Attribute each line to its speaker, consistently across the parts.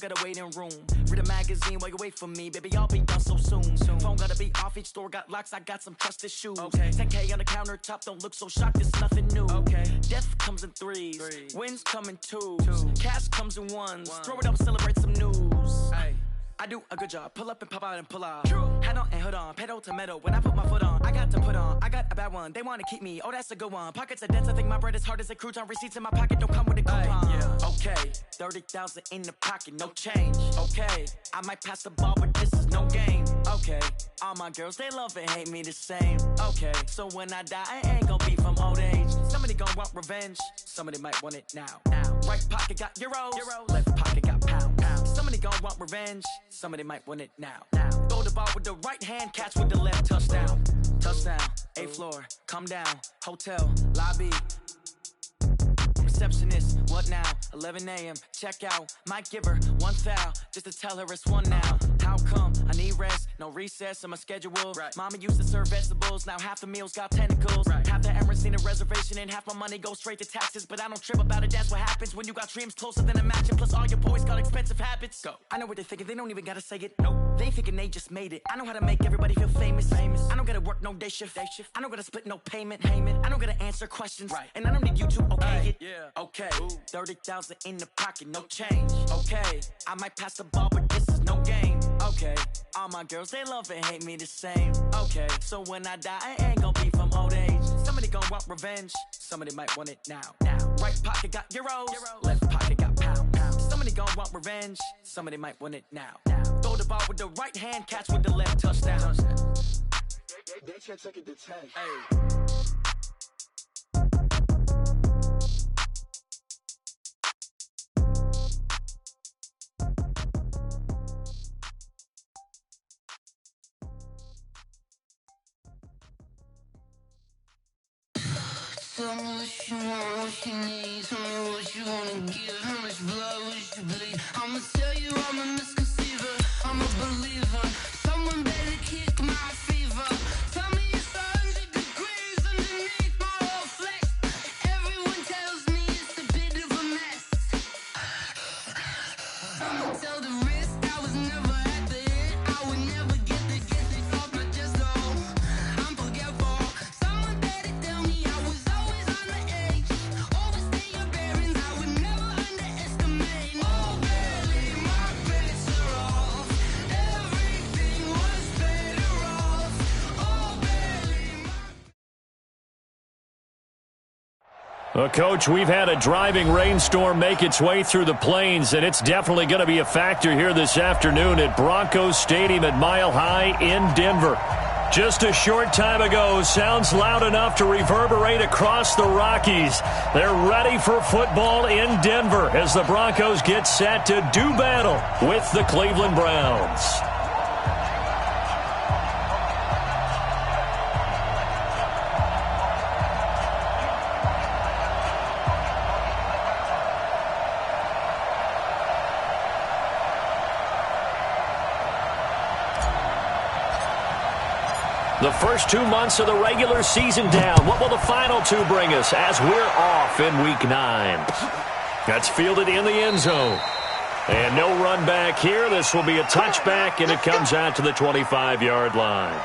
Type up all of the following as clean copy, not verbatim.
Speaker 1: got a waiting room. Read a magazine while you wait for me, baby, I'll be done so soon. Phone gotta be off, each store got locks, I got some trusted shoes. 10K on the countertop, don't look so shocked, it's nothing new. Death comes in threes, wins come in twos, cash comes in ones. Throw it up, celebrate some news. I do a good job, pull up and pop out and pull out. Hat on and hood on, pedal to metal. When I put my foot on, I got to put on. I got a bad one, they wanna keep me, oh that's a good one. Pockets are dense, I think my bread is hard as a crouton. Receipts in my pocket don't come with a coupon. Okay, 30,000 in the pocket, no change. Okay, I might pass the ball, but this is no game. Okay, all my girls, they love and hate me the same. Okay, so when I die, I ain't gon' be from old age. Somebody gon' want revenge, somebody might want it now. Right pocket got euros, left pocket got pounds. Somebody gon' want revenge, somebody might want it now. Throw the ball with the right hand, catch with the left, touchdown. Touchdown, 8th floor, come down, hotel, lobby. Receptionist, what now? 11 a.m. check out. Might give her one foul just to tell her it's one now. How come? I need rest, no recess in my schedule. Mama used to serve vegetables, now half the meals got tentacles. Half the errands need a reservation and half my money goes straight to taxes. But I don't trip about it, that's what happens when you got dreams closer than a match. And plus all your boys got expensive habits. Go. I know what they're thinking, they don't even gotta say it. Nope. They thinking they just made it. I know how to make everybody feel famous. I don't gotta work no day shift. I don't gotta split no payment. I don't gotta answer questions. And I don't need you to okay it. Okay, 30,000 in the pocket, no change. Okay, I might pass the ball, but this is no game. Okay, all my girls, they love and hate me the same. Okay, so when I die, I ain't gon' be from old age. Somebody gon' want revenge, somebody might want it now. Right pocket got euros, left pocket got pounds. Somebody gon' want revenge, somebody might want it now. Throw the ball with the right hand, catch with the left, touchdown.
Speaker 2: They can't take it to 10.
Speaker 3: Tell me what you want, what you need. Tell me what you wanna give. How much blood would you bleed? I'ma tell you I'm a misconceiver. I'm a believer. Someone better kick my fever. Tell me it's 100 degrees underneath my whole flesh. Everyone tells me it's a bit of a mess. I'ma tell the risk I was never at the end. I would never get it off my chest though. I'm forgetful. Someone better tell me I was always on the edge. Overstay your bearings, I would never underestimate. Oh baby, my bets are off. Everything was better off. Oh baby,
Speaker 4: Well, Coach, we've had a driving rainstorm make its way through the plains, and it's definitely going to be a factor here this afternoon at Broncos Stadium at Mile High in Denver. Just a short time ago, sounds loud enough to reverberate across the Rockies. They're ready for football in Denver as the Broncos get set to do battle with the Cleveland Browns. The first 2 months of the regular season down. What will the final two bring us as we're off in Week 9? That's fielded in the end zone. And no run back here. This will be a touchback, and it comes out to the 25-yard line.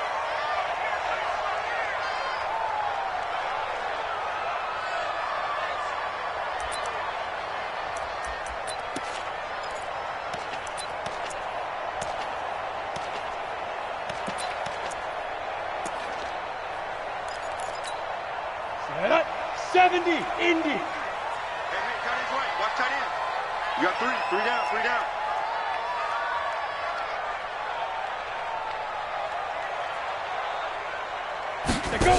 Speaker 5: Set up. 70, Indy.
Speaker 2: Hey, tight end's right. Watch tight end. You got three down.
Speaker 5: Let go.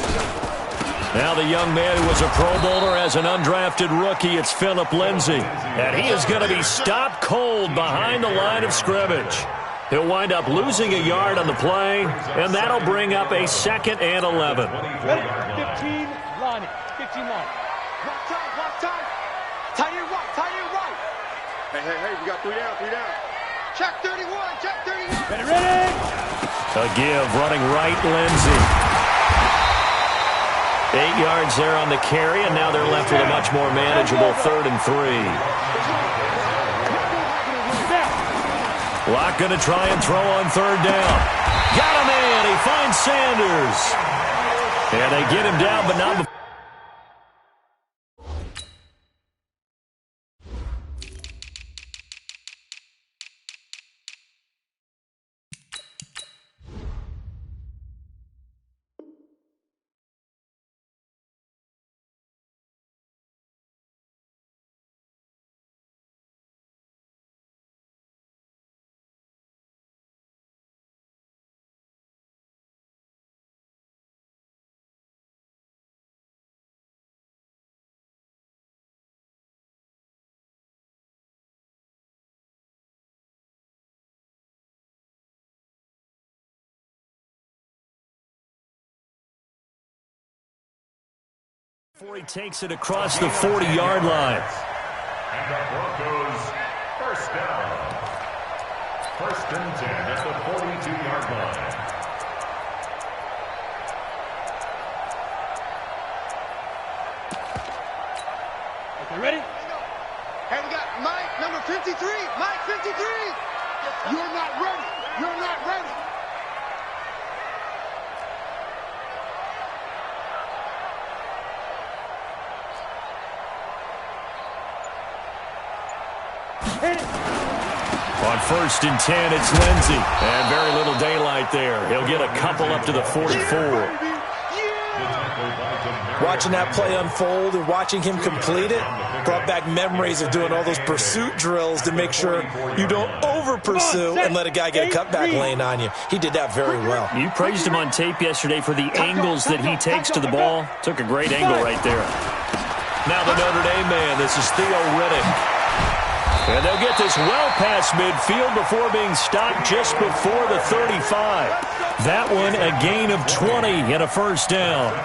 Speaker 4: Now the young man who was a Pro Bowler as an undrafted rookie, it's Phillip Lindsay. And he is going to be stopped cold behind the line of scrimmage. He'll wind up losing a yard on the play, and that'll bring up a 2nd and 11.
Speaker 5: Ready? 15, Lonnie. 15 line.
Speaker 2: Block time. Tight end right. Hey, we got three down. Check 31.
Speaker 5: Ready.
Speaker 4: A give, running right, Lindsay. 8 yards there on the carry, and now they're left with a much more manageable 3rd and 3. Locke going to try and throw on third down. Got him in. He finds Sanders. And they get him down, but not before. Before he takes it across the 40-yard line.
Speaker 6: And the Broncos first down. 1st and 10 at the 42-yard line.
Speaker 5: Okay, ready?
Speaker 2: Hey, we got Mike, number 53. Mike, 53. You're not ready. You're not ready.
Speaker 4: On 1st and 10, it's Lindsey. And very little daylight there. He'll get a couple up to the 44.
Speaker 7: Watching that play unfold and watching him complete it brought back memories of doing all those pursuit drills to make sure you don't over-pursue and let a guy get a cutback lane on you. He did that very well.
Speaker 4: You praised him on tape yesterday for the angles that he takes to the ball. Took a great angle right there. Now the Notre Dame man, this is Theo Riddick. And they'll get this well past midfield before being stopped just before the 35. That one a gain of 20 and a first down.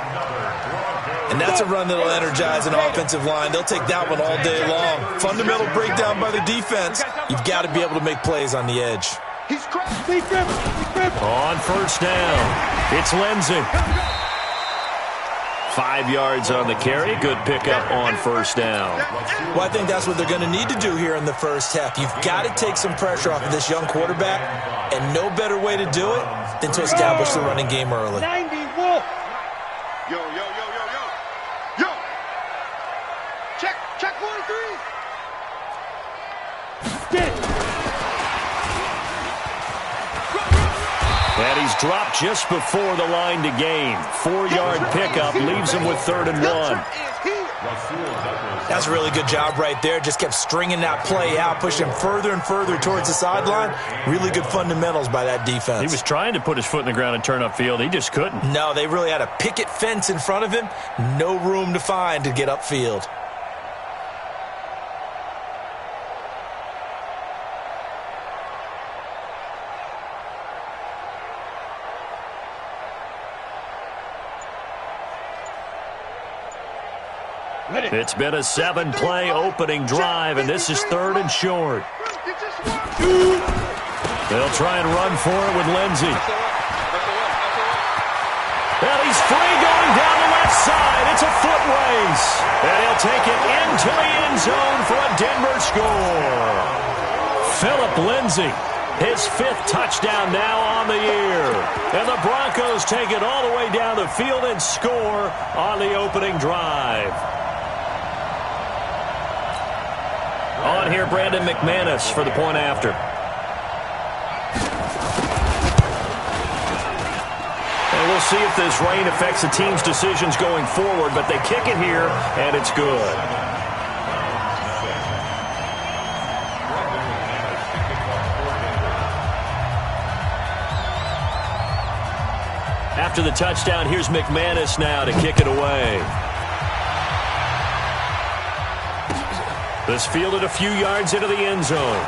Speaker 7: And that's a run that'll energize an offensive line. They'll take that one all day long. Fundamental breakdown by the defense. You've got to be able to make plays on the edge.
Speaker 2: He's cracked.
Speaker 4: On first down, it's Lindsey. 5 yards on the carry. Good pickup on first down.
Speaker 7: Well, I think that's what they're going to need to do here in the first half. You've got to take some pressure off of this young quarterback, and no better way to do it than to establish the running game early.
Speaker 5: 90, Wolf.
Speaker 2: Yo. Check 43.
Speaker 5: Get it.
Speaker 4: And he's dropped just before the line to gain. 4-yard pickup leaves him with 3rd and 1.
Speaker 7: That's a really good job right there. Just kept stringing that play out, pushing him further and further towards the sideline. Really good fundamentals by that defense.
Speaker 4: He was trying to put his foot in the ground and turn upfield. He just couldn't.
Speaker 7: No, they really had a picket fence in front of him. No room to find to get upfield.
Speaker 4: It's been a 7-play opening drive, and this is 3rd and short. They'll try and run for it with Lindsey. And he's free going down the left side. It's a foot race. And he'll take it into the end zone for a Denver score. Phillip Lindsey, his 5th touchdown now on the year. And the Broncos take it all the way down the field and score on the opening drive. On here, Brandon McManus for the point after. And we'll see if this rain affects the team's decisions going forward, but they kick it here, and it's good. After the touchdown, here's McManus now to kick it away. This fielded a few yards into the end zone.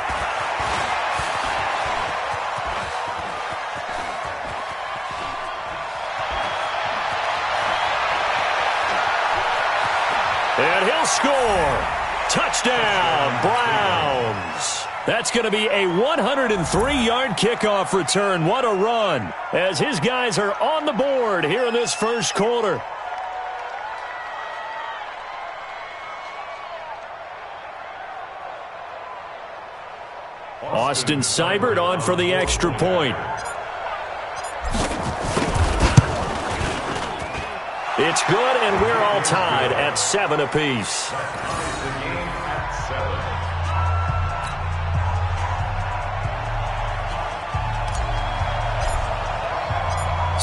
Speaker 4: And he'll score. Touchdown, Browns. That's going to be a 103-yard kickoff return. What a run, as his guys are on the board here in this first quarter. Austin Seibert on for the extra point. It's good, and we're all tied at 7 apiece.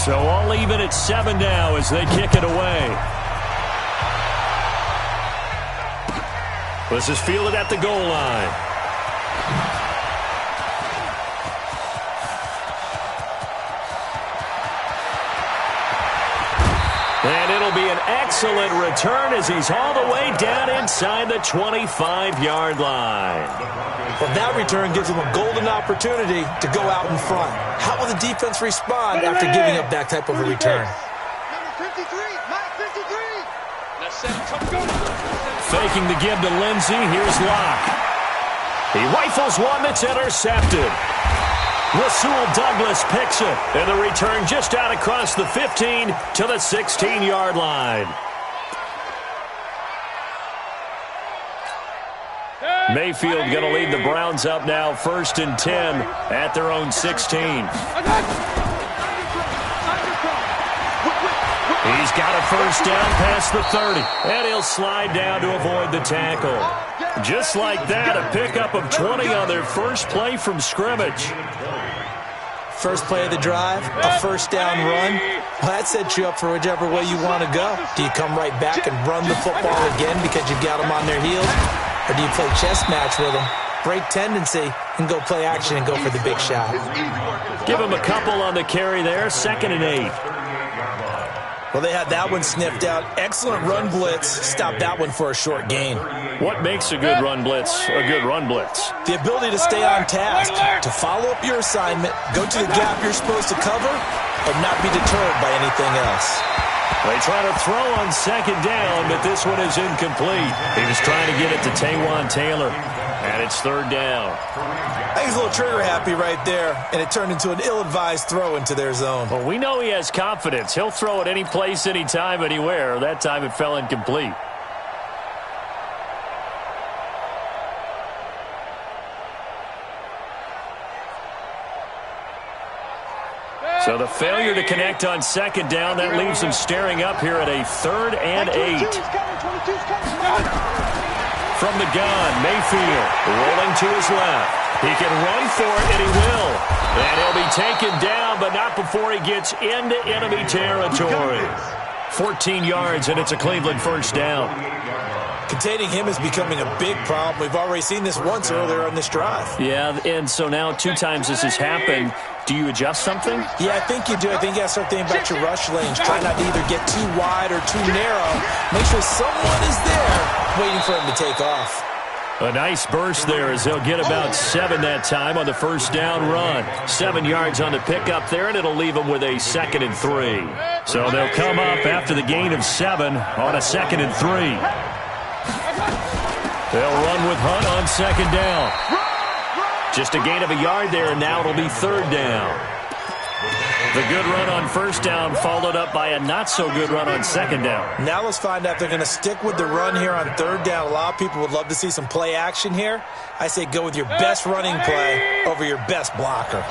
Speaker 4: So all even at 7 now as they kick it away. This is fielded at the goal line. And it'll be an excellent return as he's all the way down inside the 25-yard line.
Speaker 7: Well, that return gives them a golden opportunity to go out in front. How will the defense respond after giving up that type of a return?
Speaker 4: Faking the give to Lindsey. Here's Locke. He rifles one that's intercepted. Rasul Douglas picks it. And the return just out across the 15 to the 16-yard line. Mayfield going to lead the Browns up now, 1st and 10 at their own 16. He's got a first down past the 30, and he'll slide down to avoid the tackle. Just like that, a pickup of 20 on their first play from scrimmage.
Speaker 7: First play of the drive, a first down run. Well, that sets you up for whichever way you want to go. Do you come right back and run the football again because you've got them on their heels? Or do you play chess match with them, break tendency, and go play action and go for the big shot?
Speaker 4: Give him a couple on the carry there, 2nd and 8.
Speaker 7: Well, they had that one sniffed out. Excellent run blitz. Stop that one for a short gain.
Speaker 4: What makes a good run blitz a good run blitz?
Speaker 7: The ability to stay on task, to follow up your assignment, go to the gap you're supposed to cover, and not be deterred by anything else.
Speaker 4: They try to throw on 2nd down, but this one is incomplete. He was trying to get it to Taywan Taylor, and it's 3rd down.
Speaker 7: I think he's a little trigger happy right there, and it turned into an ill-advised throw into their zone.
Speaker 4: Well, we know he has confidence. He'll throw it any place, anytime, anywhere. That time it fell incomplete. So the failure to connect on 2nd down, that leaves them staring up here at a 3rd and 8. From the gun, Mayfield rolling to his left. He can run for it, and he will. And he'll be taken down, but not before he gets into enemy territory. 14 yards, and it's a Cleveland first down.
Speaker 7: Containing him is becoming a big problem. We've already seen this once earlier on this drive.
Speaker 4: Yeah, and so now 2 times this has happened. Do you adjust something?
Speaker 7: Yeah, I think you do. I think you got to start thinking about your rush lanes. Try not to either get too wide or too narrow. Make sure someone is there waiting for him to take off.
Speaker 4: A nice burst there as they'll get about 7 that time on the first down run. 7 yards on the pickup there, and it'll leave them with a 2nd and 3. So they'll come up after the gain of 7 on a 2nd and 3. They'll run with Hunt on 2nd down. Just a gain of a yard there, and now it'll be 3rd down. The good run on first down followed up by a not-so-good run on 2nd down.
Speaker 7: Now let's find out if they're going to stick with the run here on 3rd down. A lot of people would love to see some play action here. I say go with your best running play over your best blocker.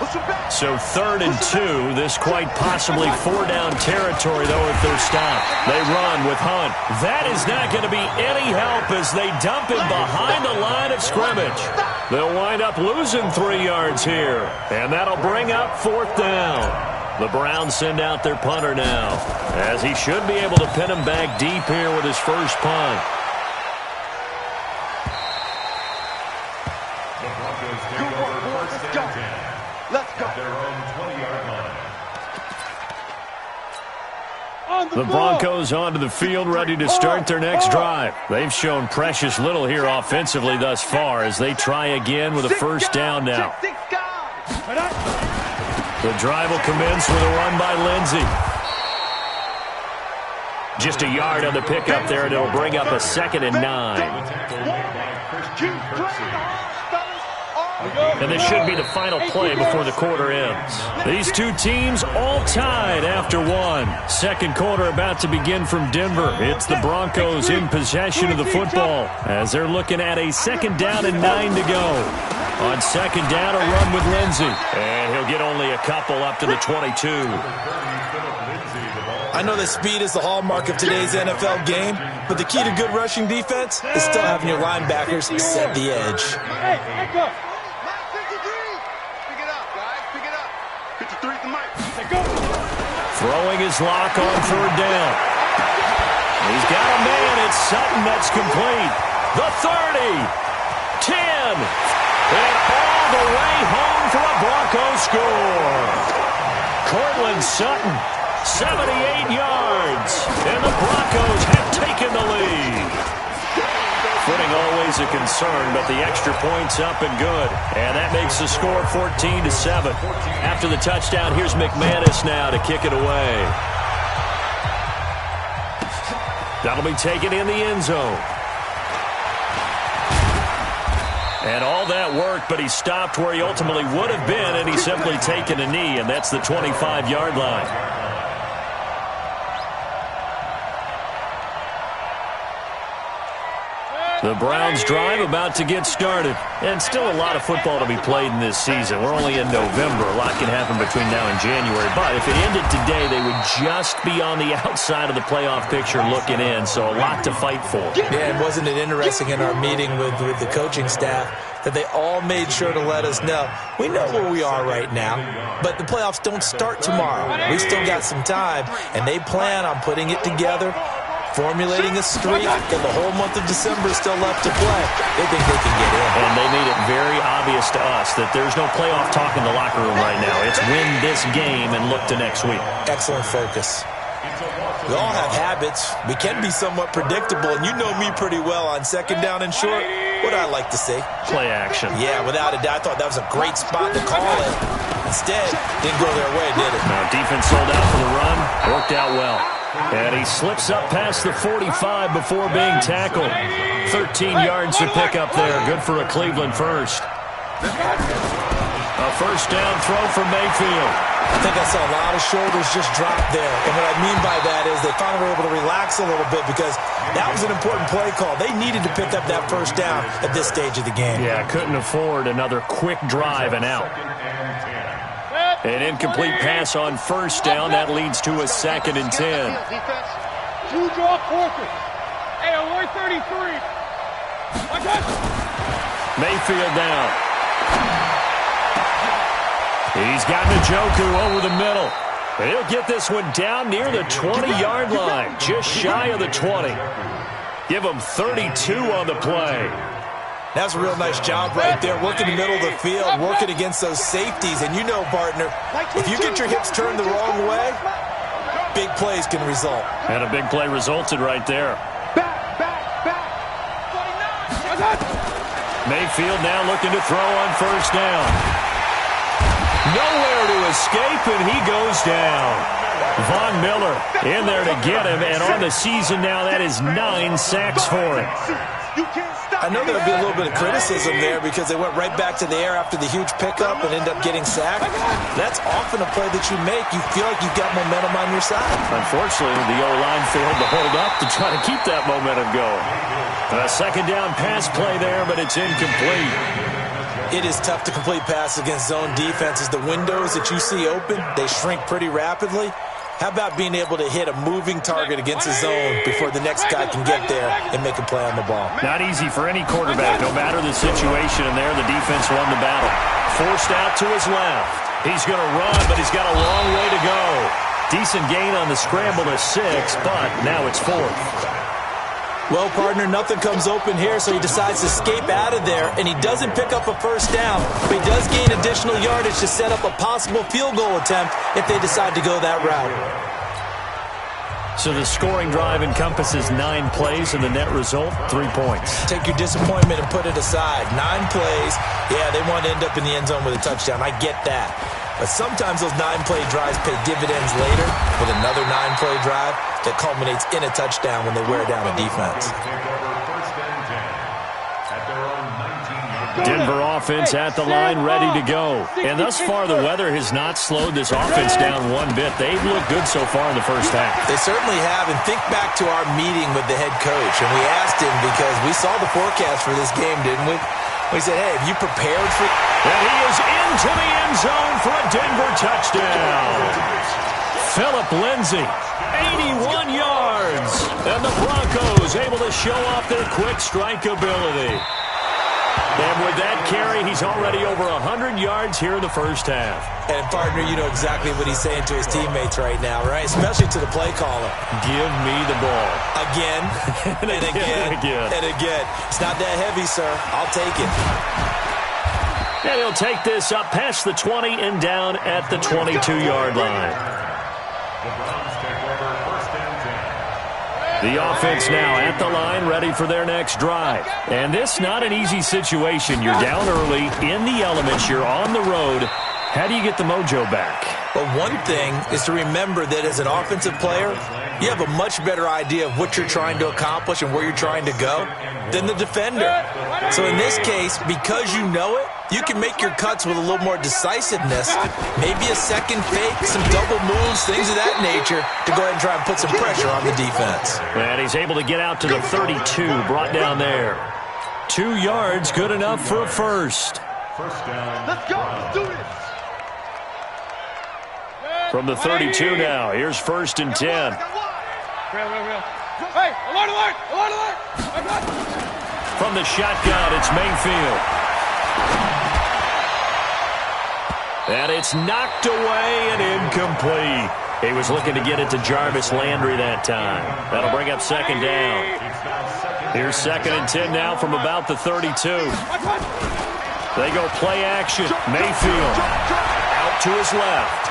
Speaker 4: So 3rd and 2, this quite possibly 4-down territory, though, if they're stopped. They run with Hunt. That is not going to be any help as they dump him behind the line of scrimmage. They'll wind up losing 3 yards here, and that'll bring up 4th down. The Browns send out their punter now, as he should be able to pin him back deep here with his first punt.
Speaker 6: The Broncos take over 1st and 10. Let's go. At their own 20-yard line.
Speaker 4: The Broncos onto the field, ready to start their next drive. They've shown precious little here offensively thus far as they try again with a first down now. The drive will commence with a run by Lindsey. Just a yard on the pickup there, and it'll bring up a 2nd and 9. And this should be the final play before the quarter ends. These two teams all tied after 1. 2nd quarter about to begin from Denver. It's the Broncos in possession of the football as they're looking at a 2nd down and 9 to go. On second down, a run with Lindsey. And he'll get only a couple up to the 22.
Speaker 7: I know that speed is the hallmark of today's NFL game, but the key to good rushing defense is still having your linebackers set the edge.
Speaker 5: Hey, let go.
Speaker 2: Pick it up, guys. Pick it up. 53 at the mic.
Speaker 5: Let go.
Speaker 4: Throwing his lock on third down. He's got a man. It's Sutton that's complete. The 30. 10. And all the way home for a Broncos score. Cortland Sutton, 78 yards. And the Broncos have taken the lead. Footing always a concern, but the extra point's up and good. And that makes the score 14-7. After the touchdown, here's McManus now to kick it away. That'll be taken in the end zone. And all that work, but he stopped where he ultimately would have been, and he's simply taken a knee, and that's the 25-yard line. The Browns drive about to get started. And still a lot of football to be played in this season. We're only in November. A lot can happen between now and January. But if it ended today, they would just be on the outside of the playoff picture looking in. So a lot to fight for.
Speaker 7: Yeah, and wasn't it interesting in our meeting with the coaching staff that they all made sure to let us know, we know where we are right now, but the playoffs don't start tomorrow. We still got some time, and they plan on putting it together, formulating a streak, and the whole month of December is still left to play. They think they can get in.
Speaker 4: And they made it very obvious to us that there's no playoff talk in the locker room right now. It's win this game and look to next week.
Speaker 7: Excellent focus. We all have habits. We can be somewhat predictable, and you know me pretty well on second down and short. What I like to see.
Speaker 4: Play action.
Speaker 7: Yeah, without a doubt. I thought that was a great spot to call it. Instead, didn't go their way, did it?
Speaker 4: Now, defense sold out for the run. Worked out well. And he slips up past the 45 before being tackled. 13 yards to pick up there. Good for a Cleveland first. A first down throw for Mayfield.
Speaker 7: I think I saw a lot of shoulders just drop there. And what I mean by that is they finally were able to relax a little bit because that was an important play call. They needed to pick up that first down at this stage of the game.
Speaker 4: Yeah, couldn't afford another quick drive and out. An incomplete pass on first down. That leads to a 2nd and 10.
Speaker 5: Two draw quarters. Hey, alert 33. I got you.
Speaker 4: Mayfield down. He's got Njoku over the middle. He'll get this one down near the 20-yard line, just shy of the 20. Give him 32 on the play.
Speaker 7: That's a real nice job right there, working the middle of the field, working against those safeties. And you know, partner, if you get your hips turned the wrong way, big plays can result.
Speaker 4: And a big play resulted right there. Mayfield now looking to throw on first down. Nowhere to escape, and he goes down. Von Miller in there to get him, and on the season now, that is 9 sacks for him.
Speaker 7: I know there would be a little bit of criticism there because they went right back to the air after the huge pickup and ended up getting sacked. That's often a play that you make. You feel like you've got momentum on your side.
Speaker 4: Unfortunately, the O-line failed to hold up to try to keep that momentum going. A second down pass play there, but it's incomplete.
Speaker 7: It is tough to complete passes against zone defenses. The windows that you see open, they shrink pretty rapidly. How about being able to hit a moving target against a zone before the next guy can get there and make a play on the ball?
Speaker 4: Not easy for any quarterback, no matter the situation, and there the defense won the battle. Forced out to his left. He's going to run, but he's got a long way to go. Decent gain on the scramble to 6, but now it's 4th.
Speaker 7: Well, partner, nothing comes open here, so he decides to escape out of there, and he doesn't pick up a first down, but he does gain additional yardage to set up a possible field goal attempt if they decide to go that route.
Speaker 4: So the scoring drive encompasses 9 plays, and the net result, 3 points.
Speaker 7: Take your disappointment and put it aside. 9 plays. Yeah, they want to end up in the end zone with a touchdown. I get that. But sometimes those 9-play drives pay dividends later with another 9-play drive that culminates in a touchdown when they wear down a defense.
Speaker 4: Denver offense at the line, ready to go. And thus far, the weather has not slowed this offense down one bit. They've looked good so far in the first half.
Speaker 7: They certainly have. And think back to our meeting with the head coach. And we asked him because we saw the forecast for this game, didn't we? He said, hey, have you prepared for...
Speaker 4: And he is into the end zone for a Denver touchdown. Phillip Lindsay, 81 yards. And the Broncos able to show off their quick strike ability. And with that carry, he's already over 100 yards here in the first half.
Speaker 7: And, partner, you know exactly what he's saying to his teammates right now, right? Especially to the play caller.
Speaker 4: Give me the ball.
Speaker 7: Again, and again, and again. It's not that heavy, sir. I'll take it.
Speaker 4: And he'll take this up past the 20 and down at the 22-yard line. The offense now at the line, ready for their next drive. And this not an easy situation. You're down early, in the elements, you're on the road. How do you get the mojo back?
Speaker 7: Well, one thing is to remember that as an offensive player, you have a much better idea of what you're trying to accomplish and where you're trying to go than the defender. So in this case, because you know it, you can make your cuts with a little more decisiveness. Maybe a second fake, some double moves, things of that nature to go ahead and try and put some pressure on the defense.
Speaker 4: And he's able to get out to the 32, brought down there. 2 yards, good enough for a first.
Speaker 6: First down.
Speaker 2: Let's go. Let's do this.
Speaker 4: From the 32 now, here's 1st and 10.
Speaker 5: Real. Hey, alert!
Speaker 4: From the shotgun, it's Mayfield. And it's knocked away and incomplete. He was looking to get it to Jarvis Landry that time. That'll bring up 2nd down. Here's 2nd and 10 now from about the 32. They go play action. Mayfield out to his left.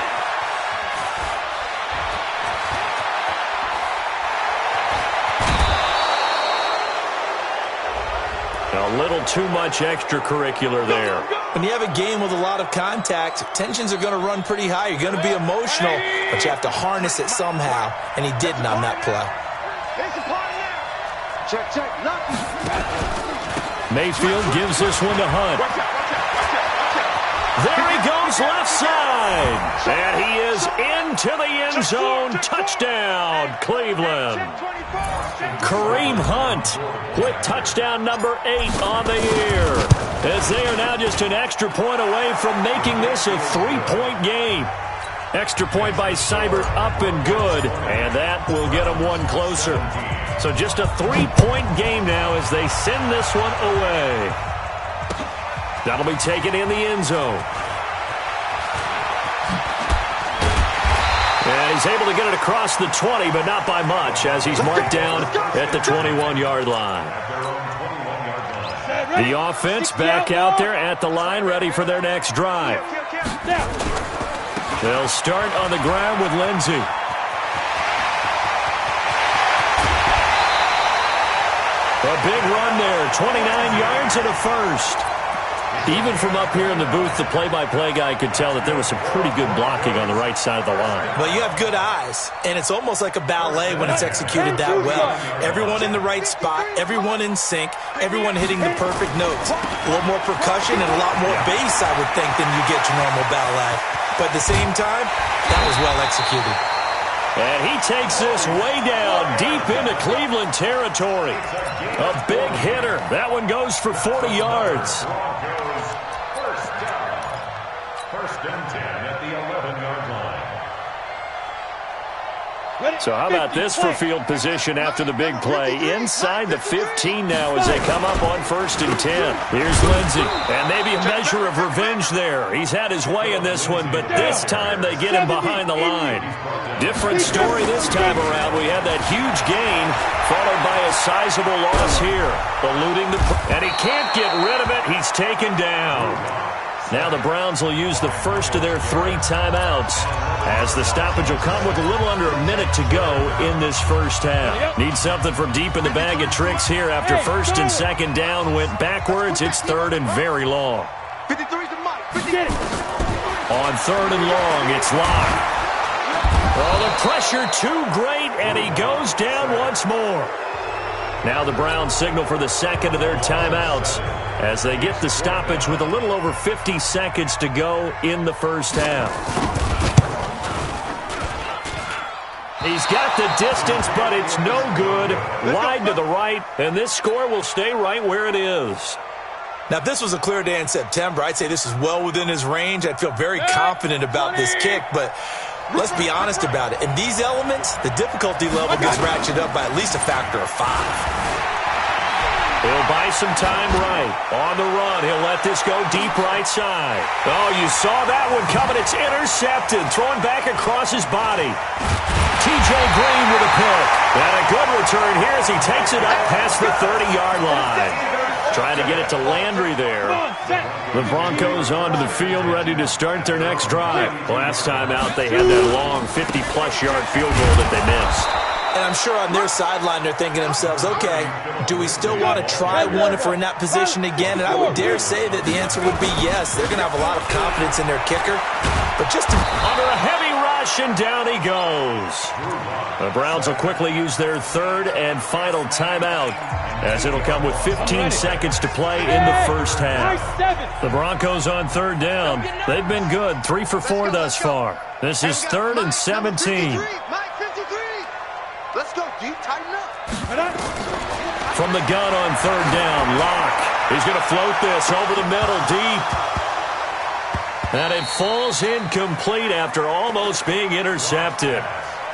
Speaker 4: A little too much extracurricular there.
Speaker 7: When you have a game with a lot of contact, tensions are going to run pretty high. You're going to be emotional, but you have to harness it somehow, and he didn't on that play.
Speaker 2: Check.
Speaker 4: Mayfield gives this one to Hunt. There he goes left side. And he is into the end zone. Touchdown, Cleveland. Kareem Hunt with touchdown number 8 on the year. As they are now just an extra point away from making this a 3-point game. Extra point by Seibert up and good. And that will get them one closer. So just a 3-point game now as they send this one away. That'll be taken in the end zone. And he's able to get it across the 20, but not by much, as he's marked down at the 21-yard line. The offense back out there at the line, ready for their next drive. They'll start on the ground with Lindsay. A big run there, 29 yards and a first. Even from up here in the booth, the play-by-play guy could tell that there was some pretty good blocking on the right side of the line.
Speaker 7: Well, you have good eyes, and it's almost like a ballet when it's executed that well. Everyone in the right spot, everyone in sync, everyone hitting the perfect notes. A little more percussion and a lot more bass, I would think, than you get your normal ballet. But at the same time, that was well executed.
Speaker 4: And he takes this way down, deep into Cleveland territory. A big hitter. That one goes for 40 yards.
Speaker 6: First and 10 at the 11-yard line.
Speaker 4: So how about this for field position after the big play? Inside the 15 now as they come up on 1st and 10. Here's Lindsay. And maybe a measure of revenge there. He's had his way in this one, but this time they get him behind the line. Different story this time around. We had that huge gain followed by a sizable loss here. Eluding and he can't get rid of it. He's taken down. Now the Browns will use the first of their 3 timeouts as the stoppage will come with a little under a minute to go in this first half. Need something from deep in the bag of tricks here after 1st and 2nd down went backwards. It's 3rd and very long.
Speaker 2: 53's the mic.
Speaker 4: On 3rd and long, it's locked. Oh, the pressure too great, and he goes down once more. Now the Browns signal for the second of their timeouts as they get the stoppage with a little over 50 seconds to go in the first half. He's got the distance, but it's no good. Wide to the right, and this score will stay right where it is.
Speaker 7: Now, if this was a clear day in September, I'd say this is well within his range. I'd feel very confident about this kick, but let's be honest about it. In these elements, the difficulty level gets ratcheted up by at least a factor of 5.
Speaker 4: He'll buy some time right. On the run, he'll let this go deep right side. Oh, you saw that one coming. It's intercepted. Throwing back across his body. T.J. Green with a pick. And a good return here as he takes it up past the 30-yard line. Trying to get it to Landry there. The Broncos onto the field, ready to start their next drive. Last time out, they had that long 50-plus yard field goal that they missed.
Speaker 7: And I'm sure on their sideline they're thinking to themselves, okay, do we still want to try one if we're in that position again? And I would dare say that the answer would be yes. They're going to have a lot of confidence in their kicker. But just
Speaker 4: under a heavy rush, and down he goes. The Browns will quickly use their third and final timeout, as it'll come with 15 seconds to play in the first half. The Broncos on third down. They've been good, 3 for 4 thus far. This is 3rd and 17.
Speaker 2: Let's go deep, tighten up.
Speaker 4: From the gun on third down, Locke. He's going to float this over the middle, deep. And it falls incomplete after almost being intercepted.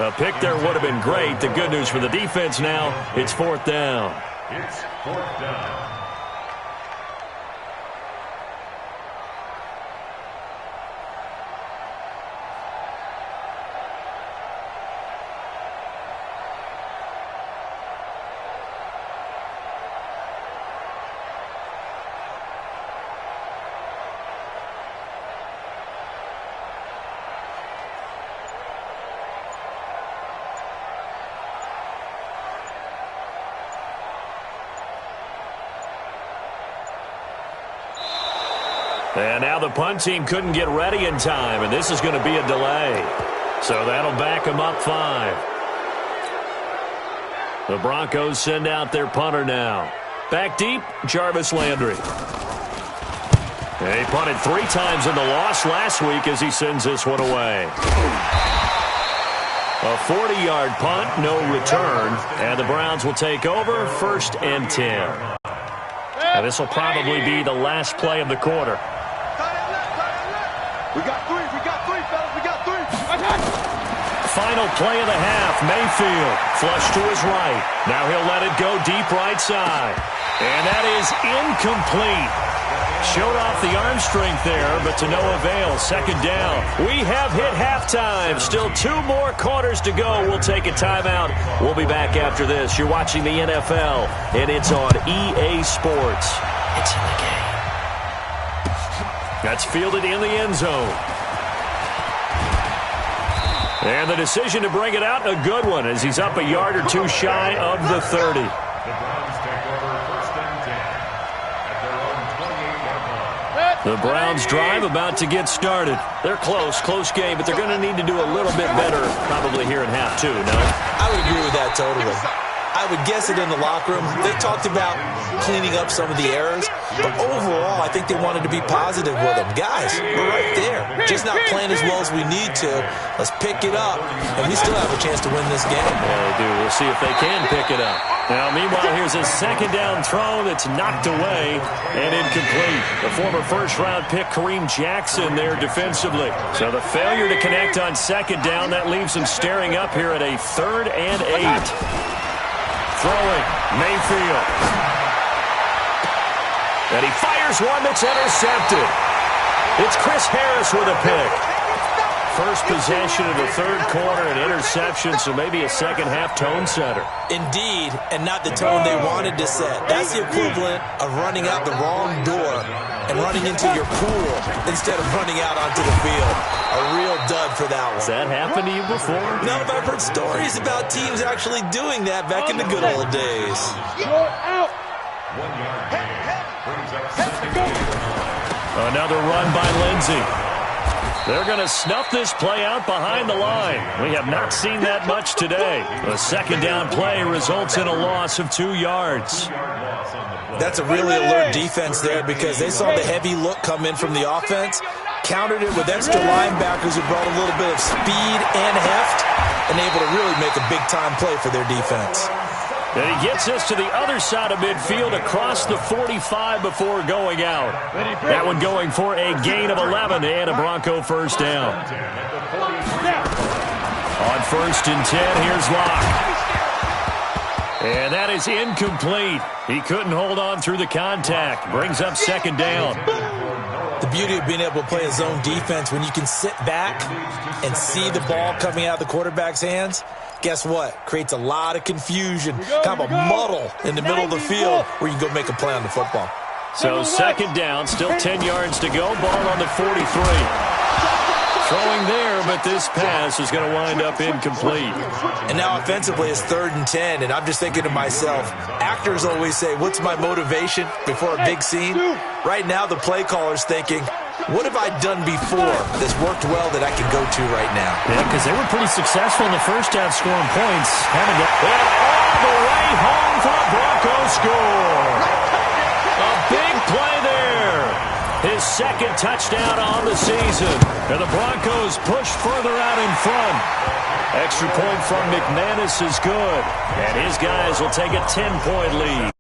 Speaker 4: A pick there would have been great. The good news for the defense now, it's 4th down.
Speaker 6: It's 4th down.
Speaker 4: And now the punt team couldn't get ready in time, and this is going to be a delay. So that'll back them up 5. The Broncos send out their punter now. Back deep, Jarvis Landry. He punted 3 times in the loss last week as he sends this one away. A 40-yard punt, no return, and the Browns will take over 1st and 10. Now this will probably be the last play of the quarter.
Speaker 2: We got 3, fellas, we got 3.
Speaker 4: Final play of the half, Mayfield, flush to his right. Now he'll let it go deep right side. And that is incomplete. Showed off the arm strength there, but to no avail. 2nd down. We have hit halftime. Still 2 more quarters to go. We'll take a timeout. We'll be back after this. You're watching the NFL, and it's on EA Sports. It's in the game. That's fielded in the end zone. And the decision to bring it out, a good one, as he's up a yard or 2 shy of the 30.
Speaker 6: The Browns take over 1st and 10 at their own 28-yard line.
Speaker 4: The Browns drive about to get started. They're close game, but they're going to need to do a little bit better probably here in half 2, no?
Speaker 7: I would agree with that totally. I would guess it in the locker room. They talked about cleaning up some of the errors, but overall, I think they wanted to be positive with them. Guys, we're right there. Just not playing as well as we need to. Let's pick it up, and we still have a chance to win this game.
Speaker 4: Yeah, they do. We'll see if they can pick it up. Now, meanwhile, here's a 2nd down throw that's knocked away and incomplete. The former first-round pick, Kareem Jackson, there defensively. So the failure to connect on 2nd down, that leaves him staring up here at a 3rd and 8. Throwing, Mayfield. And he fires one that's intercepted. It's Chris Harris with a pick. First possession of the 3rd quarter, an interception, so maybe a second-half tone setter.
Speaker 7: Indeed, and not the tone they wanted to set. That's the equivalent of running out the wrong door and running into your pool instead of running out onto the field. A real dud for that one.
Speaker 4: Has that happened to you before?
Speaker 7: No, but I've heard stories about teams actually doing that back in the good old days.
Speaker 5: Out.
Speaker 6: 1 yard gain brings up 2nd and 8.
Speaker 4: Another run by Lindsey. They're going to snuff this play out behind the line. We have not seen that much today. A 2nd down play results in a loss of 2 yards.
Speaker 7: That's a really alert defense there because they saw the heavy look come in from the offense, countered it with extra linebackers who brought a little bit of speed and heft, and able to really make a big-time play for their defense.
Speaker 4: And he gets us to the other side of midfield across the 45 before going out. That one going for a gain of 11 and a Bronco first down. On 1st and 10, here's Locke. And that is incomplete. He couldn't hold on through the contact. Brings up 2nd down.
Speaker 7: The beauty of being able to play a zone defense, when you can sit back and see the ball coming out of the quarterback's hands, guess what? Creates a lot of confusion, kind of a muddle in the middle of the field where you can go make a play on the football.
Speaker 4: So 2nd down, still 10 yards to go. Ball on the 43. Throwing there, but this pass is going to wind up incomplete.
Speaker 7: And now offensively it's 3rd and 10, and I'm just thinking to myself, actors always say, what's my motivation before a big scene? Right now the play caller's thinking, what have I done before that's worked well that I can go to right now?
Speaker 4: Yeah, because they were pretty successful in the first half scoring points. And all the way home for a Broncos score. A big play there. His 2nd touchdown on the season. And the Broncos push further out in front. Extra point from McManus is good. And his guys will take a 10-point lead.